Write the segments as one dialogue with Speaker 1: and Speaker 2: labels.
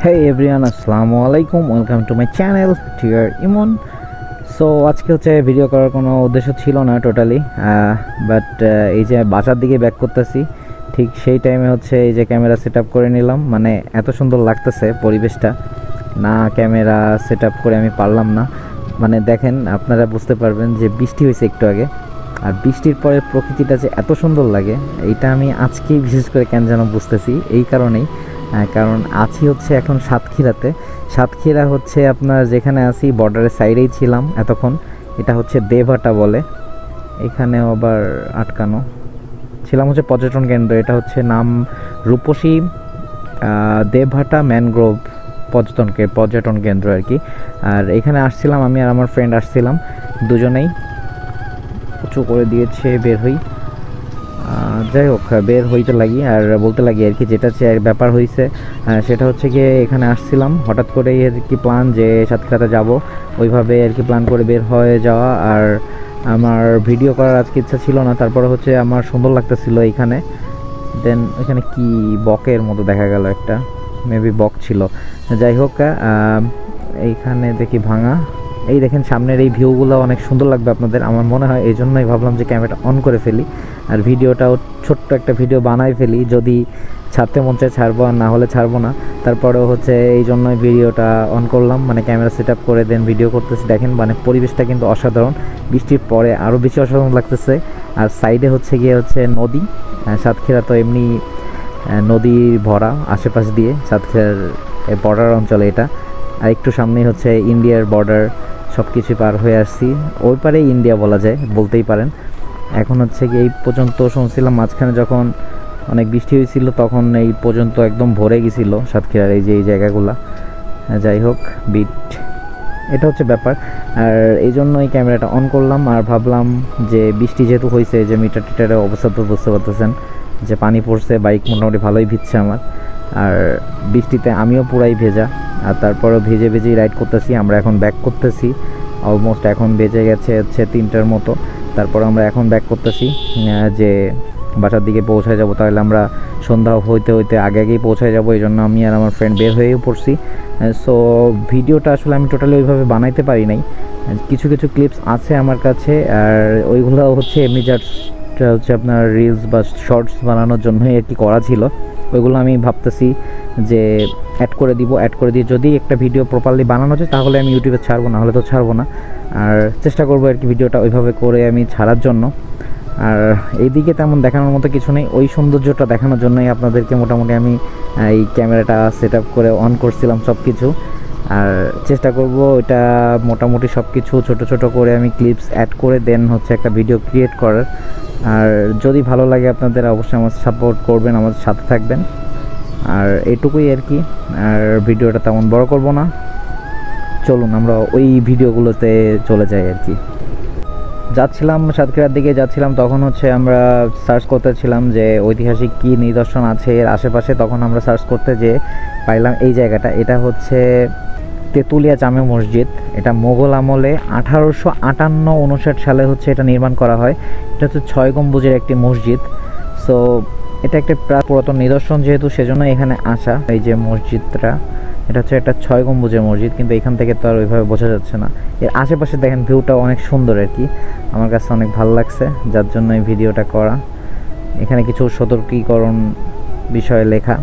Speaker 1: Hey everyone, আসসালামু আলাইকুম, welcome to my channel টিয়ার ইমন। সো আজকে হচ্ছে ভিডিও করার কোনো উদ্দেশ্য ছিল না টোটালি, বাট এই যে বাসার দিকে ব্যাক করতেছি ঠিক সেই টাইমে হচ্ছে এই যে ক্যামেরা সেট আপ করে নিলাম। মানে এত সুন্দর লাগতেছে পরিবেশটা, না ক্যামেরা সেট আপ করে আমি পারলাম না। মানে দেখেন, আপনারা বুঝতে পারবেন যে বৃষ্টি হয়েছে একটু আগে, আর বৃষ্টির পরে প্রকৃতিটা যে এত সুন্দর লাগে এইটা আমি আজকেই বিশেষ করে কেন যেন বুঝতেছি। এই কারণেই, কারণ আছি হচ্ছে এখন সাতক্ষীরাতে। সাতক্ষীরা হচ্ছে আপনার যেখানে আছি বর্ডারের সাইডেই ছিলাম এতক্ষণ। এটা হচ্ছে দেবহাটা বলে, এখানেও আবার আটকানো ছিলাম হচ্ছে পর্যটন কেন্দ্র। এটা হচ্ছে নাম রূপসী দেবহাটা ম্যানগ্রোভ পর্যটন কেন্দ্র আর কি। আর এখানে আসছিলাম আমি আর আমার ফ্রেন্ড আসছিলাম, দুজনেই উঁচু করে দিয়েছে বের হই। যাই হোক, বের হইতে লাগি আর বলতে লাগি আর কি, যেটা ব্যাপার হয়েছে সেটা হচ্ছে গিয়ে এখানে আসছিলাম হঠাৎ করে আর কি, প্ল্যান যে সাতক্ষীরাতে যাব, ওইভাবে আর কি প্ল্যান করে বের হয়ে যাওয়া। আর আমার ভিডিও করার আজকে ইচ্ছা ছিল না, তারপরে হচ্ছে আমার সুন্দর লাগতেছিল এইখানে। দেন এখানে কি বকের মতো দেখা গেল, একটা মেবি বক ছিল। যাই হোক, এইখানে দেখি ভাঙা। এই দেখেন সামনের এই ভিউগুলো অনেক সুন্দর লাগবে আপনাদের আমার মনে হয়, এই জন্যই ভাবলাম যে ক্যামেরাটা অন করে ফেলি আর ভিডিওটাও ছোট্ট একটা ভিডিও বানাই ফেলি। যদি ছাড়তে মন চায় ছাড়বো, আর না হলে ছাড়বো না। তারপরেও হচ্ছে এই জন্যই ভিডিওটা অন করলাম, মানে ক্যামেরা সেট আপ করে দেন ভিডিও করতেছি। দেখেন মানে পরিবেশটা কিন্তু অসাধারণ, বৃষ্টির পরে আরও বেশি অসাধারণ লাগতেছে। আর সাইডে হচ্ছে গিয়ে হচ্ছে নদী, সাতক্ষীরা তো এমনি নদী ভরা আশেপাশ দিয়ে, সাতক্ষীরার বর্ডার অঞ্চলে এটা। আর একটু সামনেই হচ্ছে ইন্ডিয়ার বর্ডার, সব কিছু পার হয়ে আসছি, ওই পারে ইন্ডিয়া বলা যায়, বলতেই পারেন। এখন হচ্ছে কি এই পর্যন্ত শুনছিলাম মাঝখানে যখন অনেক বৃষ্টি হয়েছিল তখন এই পর্যন্ত একদম ভরে গেছিলো সাতক্ষীরার এই যে এই জায়গাগুলো। যাই হোক, বিট এটা হচ্ছে ব্যাপার। আর এই জন্য এই ক্যামেরাটা অন করলাম আর ভাবলাম যে বৃষ্টি যেহেতু হয়েছে, যে মিটার টিটারের অবস্থা তো বুঝতে পারতেছেন যে পানি পড়ছে, বাইক মোটামুটি ভালোই ভিজছে আমার। আর বৃষ্টিতে আমিও পুরাই ভেজা, আর তারপরেও ভেজে ভেজেই রাইড করতেছি। আমরা এখন ব্যাক করতেছি, অলমোস্ট এখন বেজে গেছে হচ্ছে 3টার মতো। তারপর আমরা এখন ব্যাক করতেছি যে বাসার দিকে পৌঁছায় যাব, তাহলে আমরা সন্ধ্যা হইতে হইতে আগে আগেই পৌঁছায় যাব। এই জন্য আমি আর আমার ফ্রেন্ড বের হয়েও পড়ছি। সো ভিডিওটা আসলে আমি টোটালি ওইভাবে বানাইতে পারি নাই, কিছু কিছু ক্লিপস আছে আমার কাছে, আর ওইগুলো হচ্ছে এমনি জাস্ট হচ্ছে আপনার রিলস বা শর্টস বানানোর জন্যই আর কি করা ছিল। ওইগুলো আমি ভাবতেছি যে অ্যাড করে দিয়ে যদি একটা ভিডিও প্রপারলি বানানো যায় তাহলে আমি ইউটিউবে ছাড়বো, না হলে তো ছাড়বো না। আর চেষ্টা করবো আর কি ভিডিওটা ওইভাবে করে আমি ছাড়ার জন্য। আর এইদিকে তেমন দেখানোর মতো কিছু নেই, ওই সৌন্দর্যটা দেখানোর জন্যই আপনাদেরকে মোটামুটি আমি এই ক্যামেরাটা সেট আপ করে অন করছিলাম সব কিছু। আর চেষ্টা করব এটা মোটামুটি সব কিছু ছোটো ছোটো করে আমি ক্লিপস অ্যাড করে দেন হচ্ছে একটা ভিডিও ক্রিয়েট করার। আর যদি ভালো লাগে আপনাদের অবশ্যই আমার সাপোর্ট করবেন, আমাদের সাথে থাকবেন। আর এইটুকুই আর কি, আর ভিডিওটা তেমন বড় করব না, চলুন আমরা ওই ভিডিওগুলোতে চলে যাই আর কি। যাচ্ছিলাম সাতক্ষীরার দিকে যাচ্ছিলাম, তখন হচ্ছে আমরা সার্চ করতেছিলাম যে ঐতিহাসিক কী নিদর্শন আছে এর আশেপাশে। তখন আমরা সার্চ করতে যে পাইলাম এই জায়গাটা, এটা হচ্ছে তেঁতুলিয়া জামে মসজিদ। এটা মোগল আমলে 1858-59 সালে হচ্ছে এটা নির্মাণ করা হয়। এটা হচ্ছে 6 গম্বুজের একটি মসজিদ। সো এটা একটা পুরাতন নিদর্শন যেহেতু, সেজন্য এখানে আসা। এই যে মসজিদটা, এটা হচ্ছে একটা 6 গম্বুজের মসজিদ, কিন্তু এখান থেকে তো আর ওইভাবে বোঝা যাচ্ছে না। এর আশেপাশে দেখেন ভিউটা অনেক সুন্দর আর কি, আমার কাছে অনেক ভালো লাগছে, যার জন্য এই ভিডিওটা করা। এখানে কিছু সতর্কীকরণ বিষয়ে লেখা।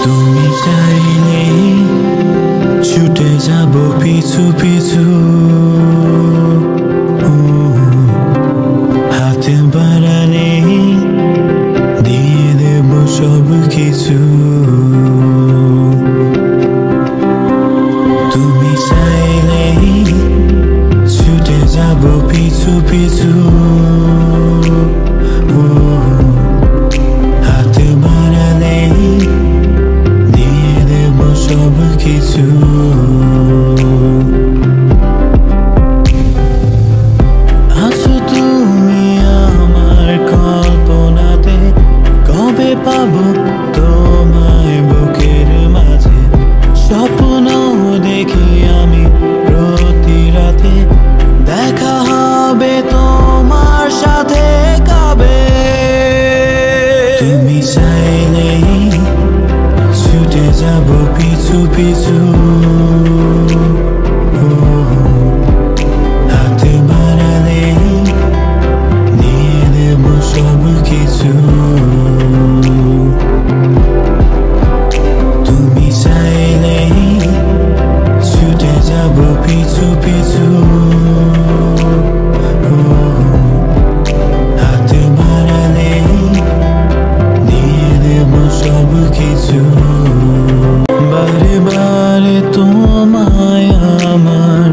Speaker 2: তুমি চাইলে ছুটে যাব পিছু পিছু, হাতে বাড়ালে দিয়ে দেব সব কিছু। তুমি চাইলে ছুটে যাব পিছু পিছু, হাতে বাড়ালে দিয়ে দেব সব কিছু। যাব পিছু পিছু হাতে বাড়ালে দিয়ে দেব সব কিছু তুমি চাইলে ছুটে যাব পিছু পিছু হাতে বাড়ালে দিয়ে দেব সব কিছু বারে বারে তোমায় আমার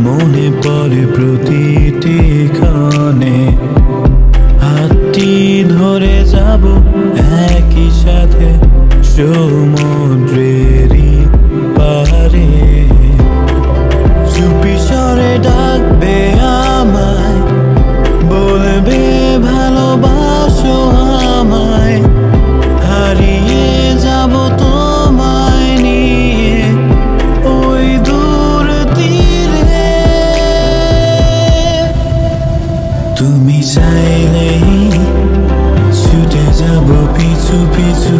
Speaker 2: মনে পড়ে প্রতিটি ক্ষণে হাতটি ধরে যাব একই সাথে সমুদ্রেরই পারে চুপি স্বরে ডাকবে আমায় বলবে ভালোবাসো আমায় হারিয়ে যাব তোমায় নিয়ে ওই দূর তীরে তুমি চাইলেই ছুটে যাব পিছু পিছু